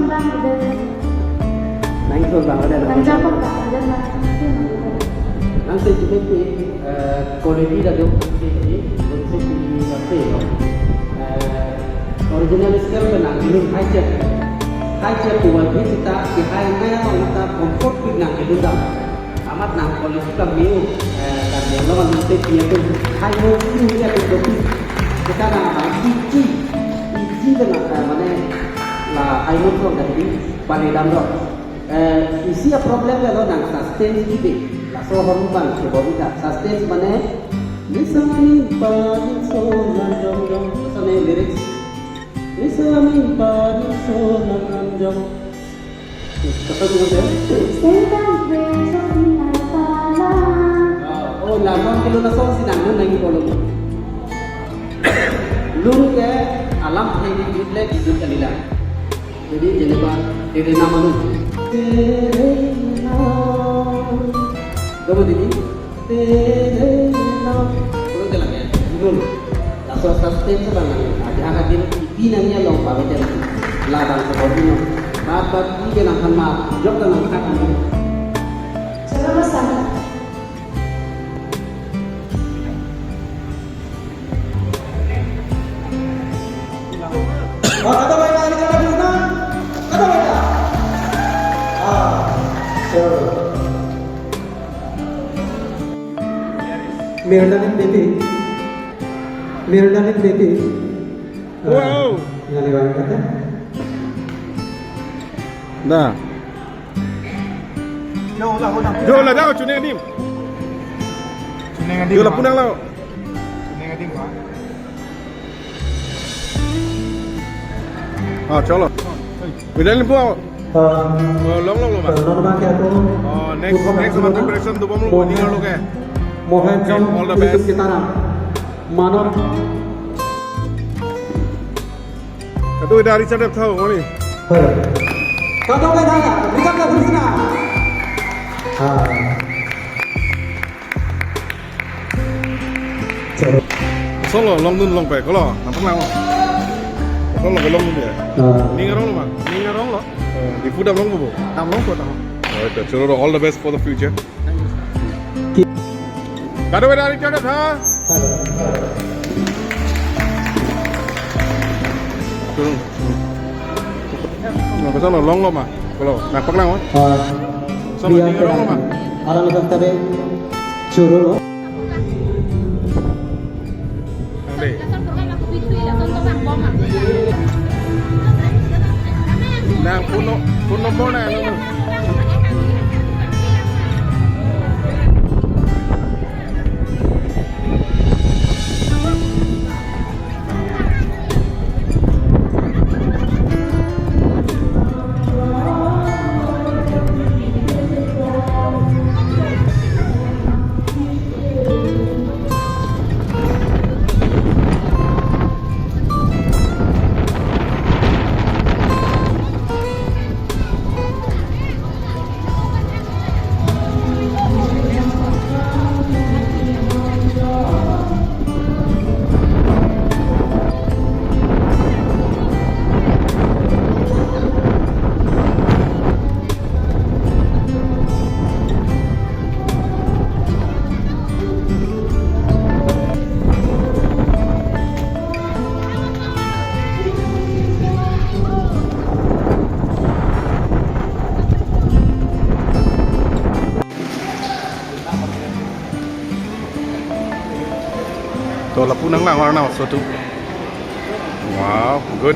Nang so bang ada. Nang se jibe ki quality da do ki unse ki kafe ho. Original skill pe nang ilun hai che tuan bi kita ki hai kaya ma kita comfort ki nang ilun da. Amat nang quality ka miu dan yang lawan unse ki itu hai mo ki ya ke do kita nang iji dengan mana lah hai mo so dari pane dam do. Isi problem kalau nang sustain hidup. So horban ke bawah sustain mana? Lisani pani so nanjong jong. Sana lyrics. Lisani pani so nanjong jong. Kata tu macam? Oh, lama kalau nak song sinang nun lagi kolom. Lung ke alam ini hidup hidup kalilah. Jadi jenisnya tere nama nun. Kamu ini, kurang jalan ya, belum. Langsung sustain sebenarnya. Ada anak dia pinanya long pakai jadi ladang seperti ini. Rapat ini nak sama, jok dan nak kami. Sama-sama. Kata baik ini cara guna, kata baik. Sure. Mirdanin baby. Wow. Yang lewat kata. Dah. Jauh lah dah cuning adim. Jauh lah punang lah. Ah, chalo. Mirdanin pun. Long mah. Normal ke aku. Next month preparation tu bamu tinggal lo ke. Mohon all the best. kita nak manor. Kau dari sana tahu ni. Kata baik dah. Berikan dah bersina. Solo long dun long pe. Kalau nampak lang. Kalau long dun dia. Ni ngarong lo mah. Ni ngarong lo. Di food long bo. Tam long ko tam. Alright, chalo all the best for the future. Kado dari sana tha. Nah, sana long lo mah. Kalau nampak lang. Sana ni ngarong lo mah. Alam kita tadi curu lo. Nanti. Nah, puno bona no. Tuh lah punang lah orang nào suatu. Wow, good.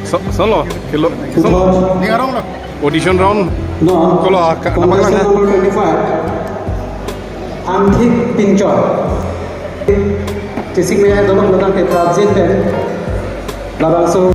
Solo, kilo. Solo. Ni ngarong lah. Audition round. No. Kalau akak nampak lang. Nomor 25. Antik Pincor. Tisik maya dolong datang ke Brazil kan. Labang so.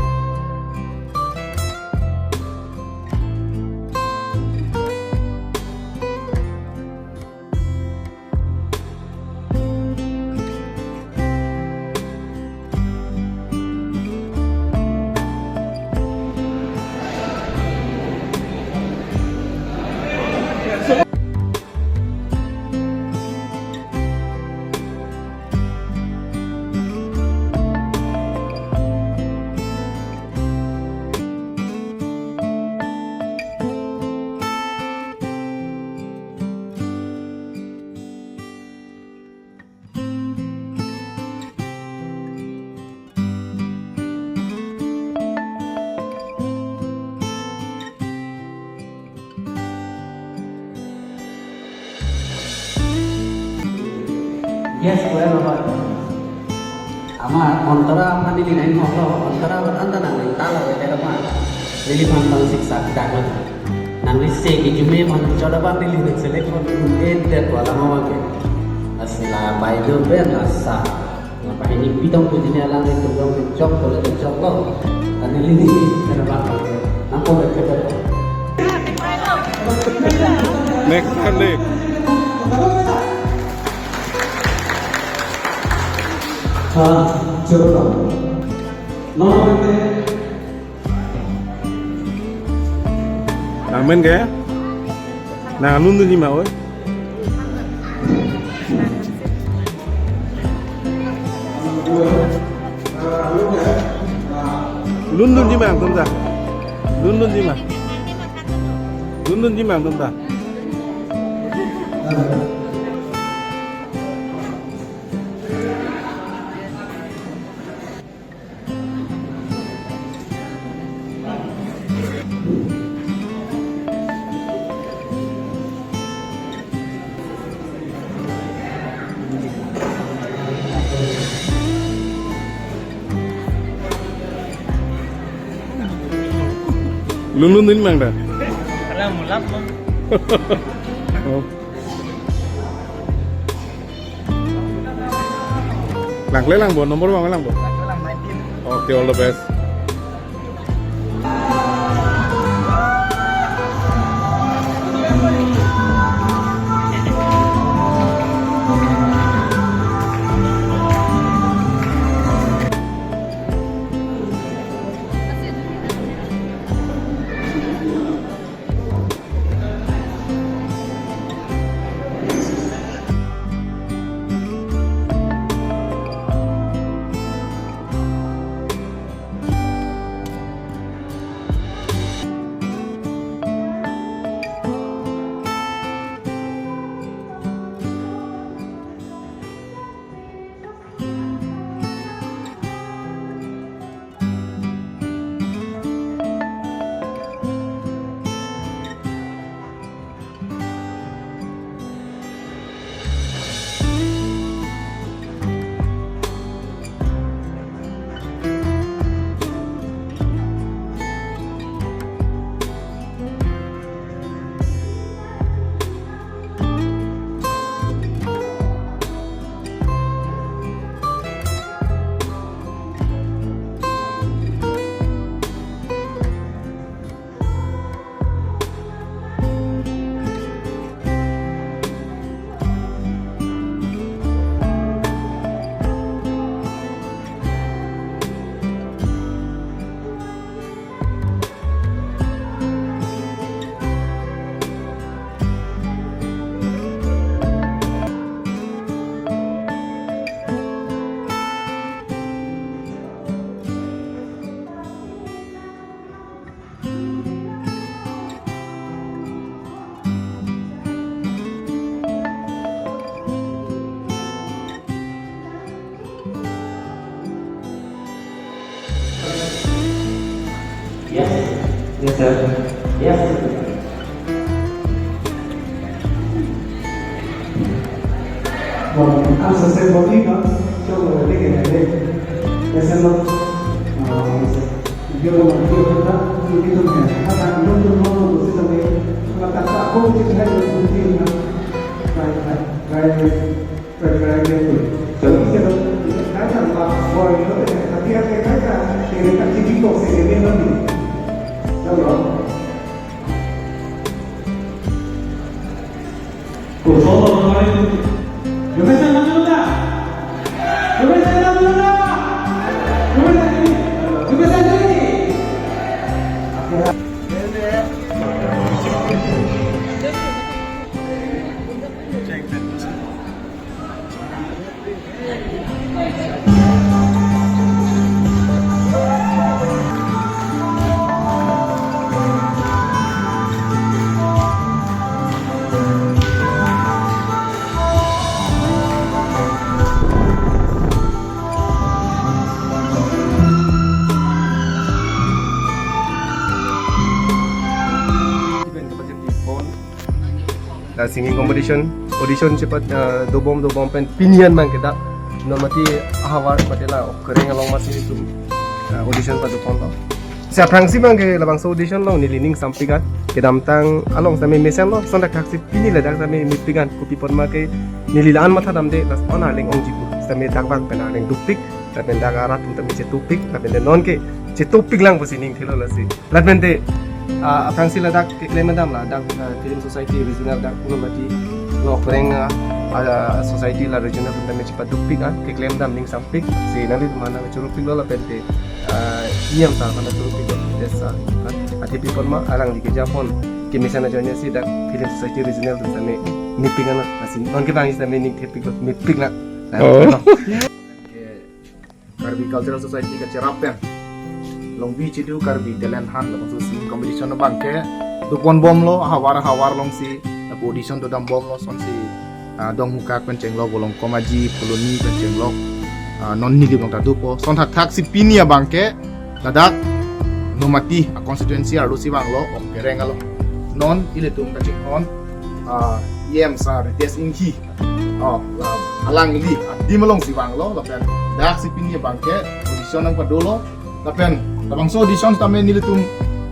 Yes, well, Bapak. Ama antara apa ni lain holo antara antara nang tala wete apa lili pantang siksa dagan nang lise ki jume man choda ban lili nak selek pun ente wala mama ke asila baido ben asa apa ini pitong tu jini alang itu dong cok kalau cok lo kan lili kenapa ke nampo ke Next kali. Coba. Nomor Amen ke? Nah, nundu ni mau. London di mana, tunda? London di mana? London di mana, tunda? London di mana? Alam mo lang po. Oh. Lang lelang bo, nomor bang lelang bo. Lang 19. Okay, all the best. Yes, sir. Yes. Bon, ăn sơ bò đi đó, cho người lấy cái này lên, để xem nó, vô mà vô đó, thì cái thông này, các bạn luôn luôn luôn luôn sẽ trong đấy, mà tất cả không chỉ hay là thông tin mà, cái tuổi, cho nên sẽ cái thằng mà vòi nó để thằng kia cái cách là thì thằng chi phí cột sẽ lên hơn mình, đâu đó. Cổ số mà nó nói Yomesan Mazunda! Yomesan Mazunda! Yomesan Juni! The singing competition audition cepat do bom pen pinian bang kita normati ahawar patela kereng along masih itu audition pada pon lo siap hangsi bang ke labang so audition lo ni lining sampigan ke damtang along sami mesen lo sondak taksi pini le dak sami mipigan kopi pon ma ke nililaan mata damde las onar leng ong jibu sami dak bang pen leng dupik lapen dak arat untuk cetupik lapen non ke cetupik lang posining thelo lasi lapen de Frangsi ladak klaim dam la dak film society regional dak normati lo kereng society la regional pun dami cepat dupik ke klaim dam ning sampik si nanti mana curupik lo la pente iam sa mana curupik lo desa ati people ma alang di Japon ke misalnya jonya si dak film society regional pun dami mipingan asin non ke bangis dami ning tepik lo mipik na Karbi Cultural Society ka Cerapen long bi chidu karbi talent han lo so si competition no bangke du pon bom lo hawar long si audition do dam bom lo son si dong muka penceng lo bolong komaji koloni penceng lo non ni di bang ta dupo son thak si pinia bangke dadak nomati constituency aru si bang lo kereng lo non ile tum ka ching on yem sa des in hi alang li di malong si bang lo pen dak si pinia bangke audition nang padolo pen labang so audition tame nili tum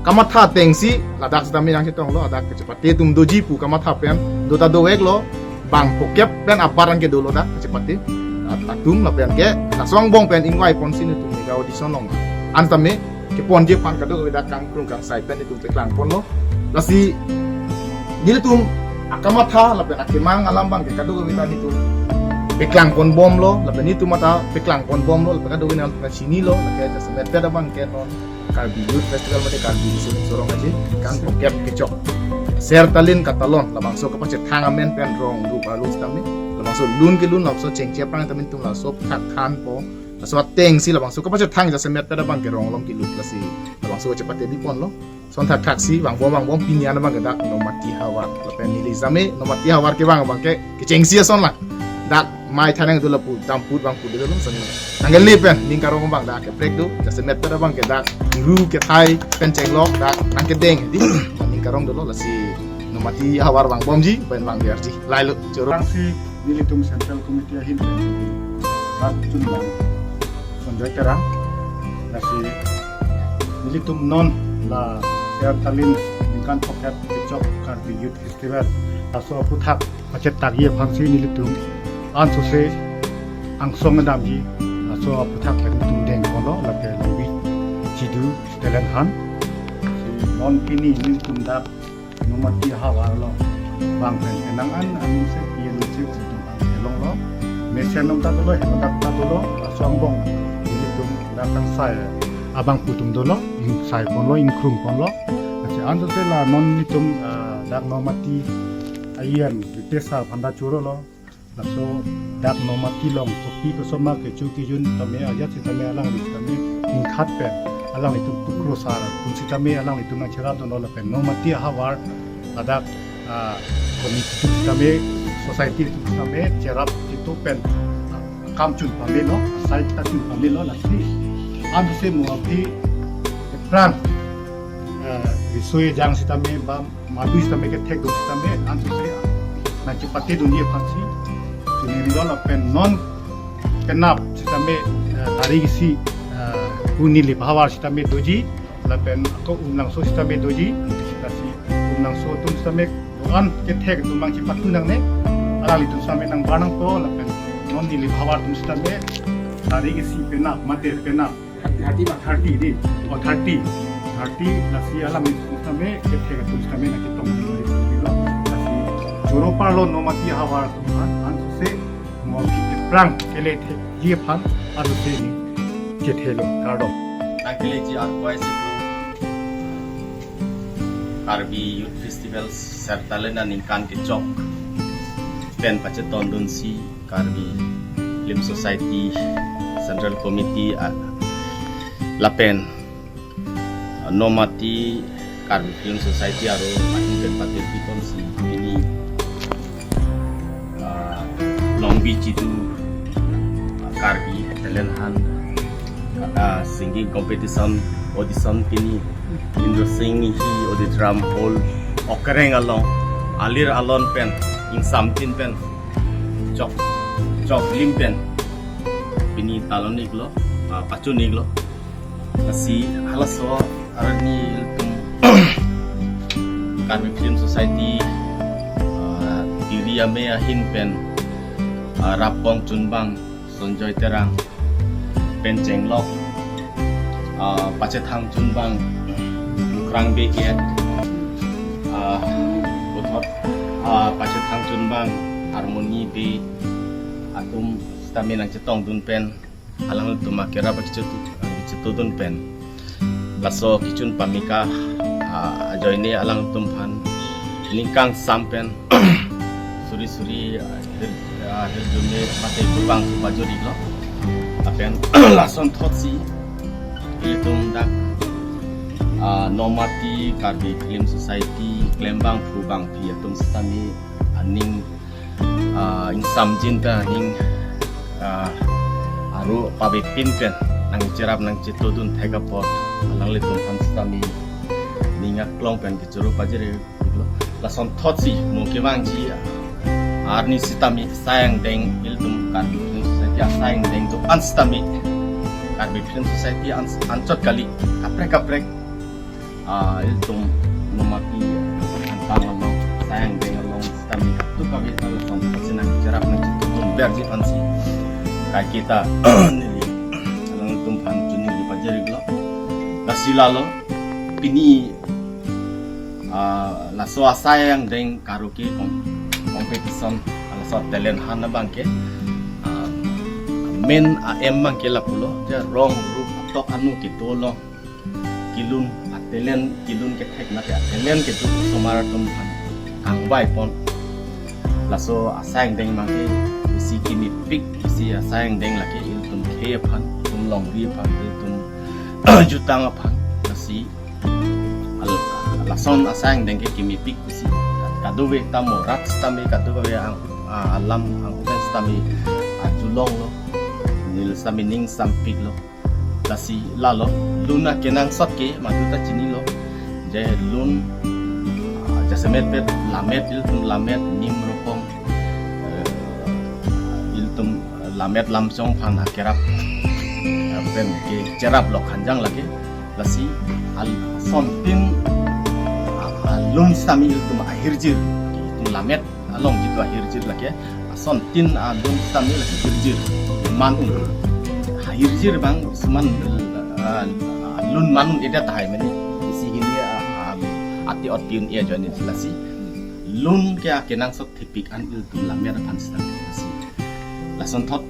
kamatha tengsi ladak tame nang chitong lo adak kecepate tum doji pu kamatha pen dota doek lo bang pokep pen aparan ke dolo da kecepate atum la pen ke naswang bong pen ingwai pon sin tum ga audition long an tame ke pon je pan ka do da kang krung kang sai pen tum te klang pon lo lasi nili tum akamatha la pen akimang alam bang ke ka do ga ni tum peklang pon bom lo lapen itu mata peklang pon bom lo lapen kado winal ka sini lo lapen ka semet da bang ke non karbi youth festival mate karbi sorong aja kan pokep kecok ser talin katalon labang so kapacet thang amen pen rong du balu stami labang so lun ke lun lab so cheng chep pang tamin tum la so khat khan po so teng si labang so kapacet thang ja semet da bang ke rong lom ki lut lasi labang so cepat di pon lo son thak taksi bang bom pinya bang da no mati hawar lapen nili zame no mati hawar ke bang ke cheng si son la dak mai thanang tu lapu tamput bang pu dulu sang nanggal lipen ning karong bang dak break tu just met pada bang ke dak ru ke thai penceng lok dak nang ke deng di ning karong dulu lasi nomati hawar bang bomji ben bang biarji lailu curu Frangsi Nilitum Central Committee ahin rat chun bang sonjai terang nasi Nilitum non la ser talin kan poket kecok karbi youth festival aso puthak macet tagye phangsi Nilitum an sose ang song dam ji aso puthak pen tum deng kono la ke lambi chidu talent han si non kini Nilitum dak nomati hawa lo bang pen enangan anu se yen se tum bang long lo mesen nom ta lo he ta lo asong bong Nilitum dak kan sai abang putum dolo in sai kon lo in krum kon lo ase an sose la non Nilitum dak nomati ayen desa phanda churo lo laso dak nomati long topi ko soma ke chuki jun tame aja si tame alang ni tame in khat pe alang itu tukro sara kun si tame alang itu na chera don lo pe nomati hawar adak komiti tame society tame chera itu pen kam chun pame lo sai ta chun pame lo lasi an se mo api pran risoi jang si tame ba madu si tame ke thek do si tame an se na chipati dunia phansi ini lo pen non kenap sitame tari si uni li bahawar sitame doji la pen ko unang so sitame doji kasi unang so tum sitame an ke thek tumang ci patu nang ne ala li tum same nang banang ko la pen non li bahawar tum sitame tari si penap mate penap hati ma 30 di o 30 la si ala mi sitame ke thek tum sitame na ki tong li lo kasi joro parlo no mati hawar tum an se mo ki prang kele the ye phan adu se ni ke thelo kardo Akili ji arwai situ Karbi Youth Festival sertalena ningkan ke chok pen paceton dun si Karbi Film Society Central Committee lapen nomati Karbi Film Society aro makin pen patel piton si ini Long Beach itu Karbi talent hand singing competition audition kini Indro Singh hi odi drum hall okereng along alir alon pen samtin pen chok lim pen pini talon niklo pacu niklo nasi halaso arani tum Karbi Film Society diri ame ahin pen rapong chunbang sonjoy terang pen jenglok pacethang chunbang krang beket uthot pacethang chunbang harmoni be atum stamina chetong dun pen alang tumakera bakichu dun pen laso kichun pamika ajoy ni alang tumpan lingkang sampen suri hirjume mate kubang bajori lo apen lason thotsi itum dak nomati Karbi Film Society Klembang Phubang pi atum stami aning insam jinta aning aru pabe pinpen nang cerap nang citodun thega pot alang litum han stami ninga klong pen ke juru pajere lason thotsi mukewang ji arni sitami sayang deng iltum Karbi Film Society sayang deng to anstami Karbi Film Society ancot kali kaprek iltum nomati antang along sayang deng along sitami tu kami tahu som senang jarap nang citum berji ansi kai kita nili along iltum pan tuning di pajere glo lasilalo pini laso sayang deng karaoke competition laso talent hana bangke men am bangke la pulo ja rong group to anu ki tolo kilun talent kilun ke thek na talent ke tu somara tum han kang bai pon laso sayang deng bangke si kimi pick si sayang deng la ke il tum khe phan tum long ri phan tum jutang phan si lason asang dengke kimi pik si kaduwe tamo rat stami kaduwe ang alam ang uben stami ajulong lo nil stami ning sampik lo lasi lalo luna kenang sotke maduta chini lo je lun jasemet bet lamet iltum lamet nim rokom iltum lamet lamsong phan akerap ben ke cerap lo khanjang lagi lasi al sontin lun stami iltum ahirjir iltum lamet along gitu ahirjir lagi son tin lun stami lagi ahirjir manun ahirjir bang seman lun manun ida tahai meni isi ini ati otiun ia jani lasi lun ke akenang sok tipik an iltum lamet pan stami lasi lason thot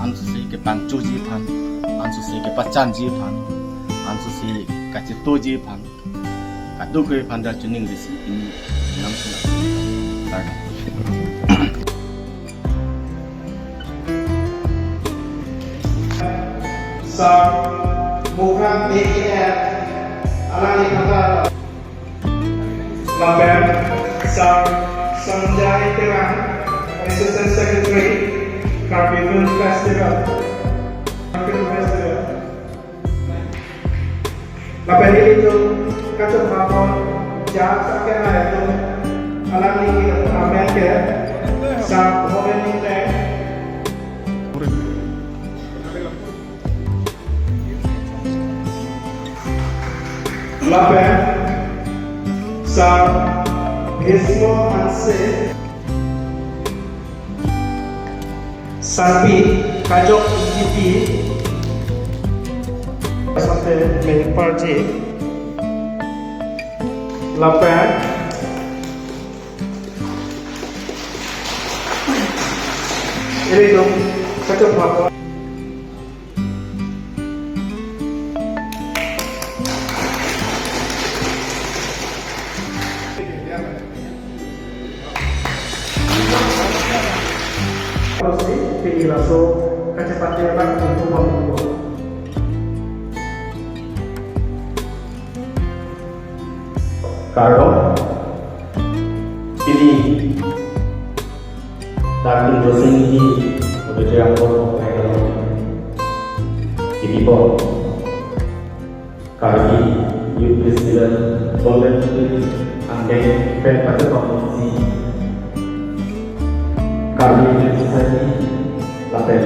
ansusi ke pancuji pan ansusi ke pacanji pan ansusi kacitoji pan kadu ke pandar tuning disi ini nam sila targa sa mukhang BKF alani kata Lamben sa Sanjay Terang Assistant Secretary Karbi Film Festival Lamben itu kacau papon jam sakit itu alami Amerika sa hoben ini Lapen sa Bhismo Anse Sanpi kacau IGP sampai main party Lapan ini dong kacau papon laso kecepatan untuk membuat Karo ini dalam dosen ini bekerja untuk ini pun Karbi Youth Festival volunteer andai pen pada komisi Karbi Society Lapen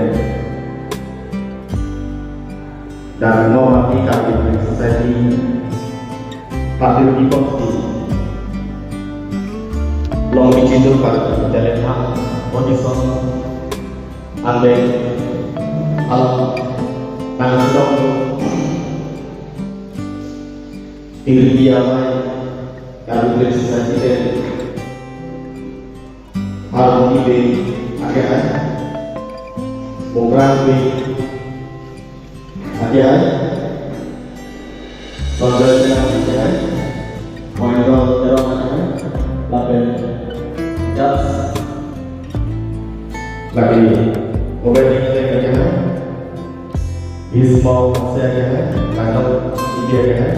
dan Normati Karbi Society Patil Dipoti Long Bijindo pada jalan hak Odison Ande Al Nangdong India Karbi Society Hal ini akhirnya program di akhirnya soal dengan akhirnya mengenal terang akhirnya lapen jas lagi mobil ini akhirnya ismau saya akhirnya kantor India akhirnya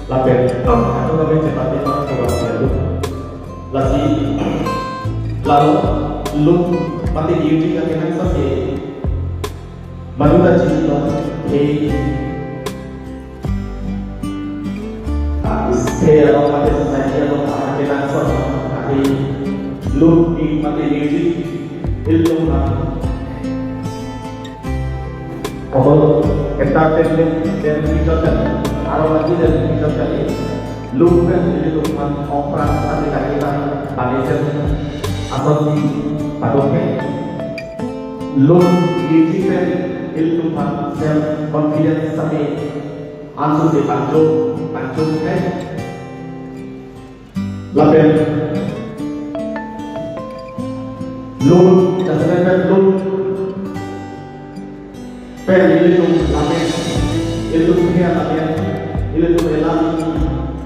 lapen atau kami cepat cepat program itu lagi lalu lu mati diuji akhirnya sampai manusia cinta Istri atau mati society atau akhirnya tapi lu di mati diuji ilmu kalau entertainment dan wisata arwah dan wisata ini lu kan itu operasi kita Malaysia atau di padoke loan digital ilmu self confidence sampai ansur di panjung kan lapen loan dasarnya loan per ilmu lapen ilmu dunia lapen ilmu relasi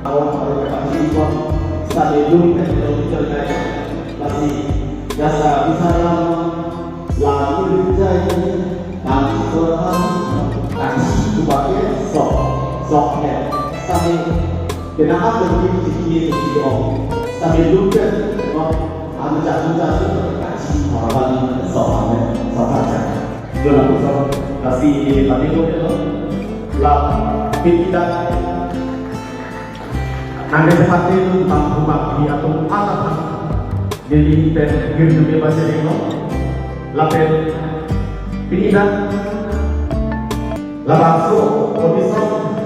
awak berkasih uang sampai loan kan digital masih jasa bisa lalu jadi nanti seorang nanti sebagai soknya sampai kenapa begitu sedikit sampai lupa anda jatuh nanti orang soknya dalam usaha kasih tadi itu lah kita anda seperti itu mampu atau apa jadi gitu bebas ini lapen pindah langsung kondisi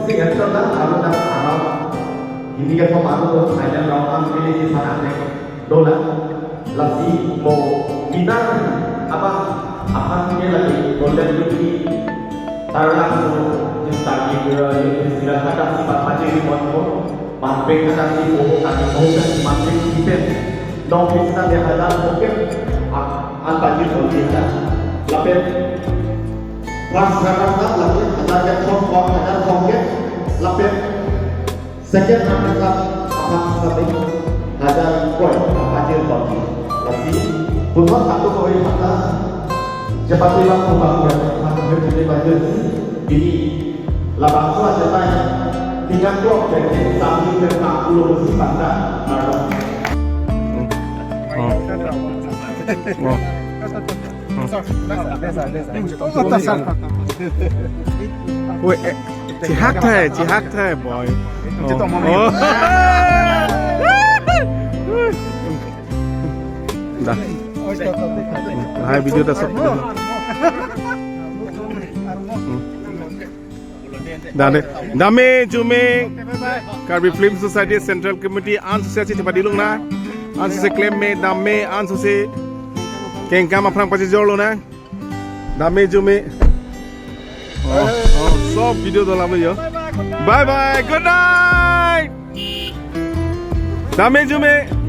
si entar lah kalau dah alam ini kan pemalu ada orang pilih di sana dolar lagi mau pindah apa ini lagi golden beauty taruh langsung cinta yang istilah ada sifat macam ini mau mampir ada si mampir kita dong kita dia ada mungkin antajir kita lapet rasa lapet ada kompor ada kompor lapet second kita apa sampai ada poin antajir bagi lagi bukan satu poin mata cepat bilang pembangunan hampir jadi banjir ini labang saja tanya tinggal blok dari samping ke 60 standar Woi, jihad thay boy. Dah. Hai video dah sok. Dame Jume Karbi Film Society Central Committee Associasi cepat dilung na. Associasi claim me dame associasi kengkam aprang pasti jolo na. Dame Jume. Sob video dalam yo. Bye bye. Good night. Dame Jume.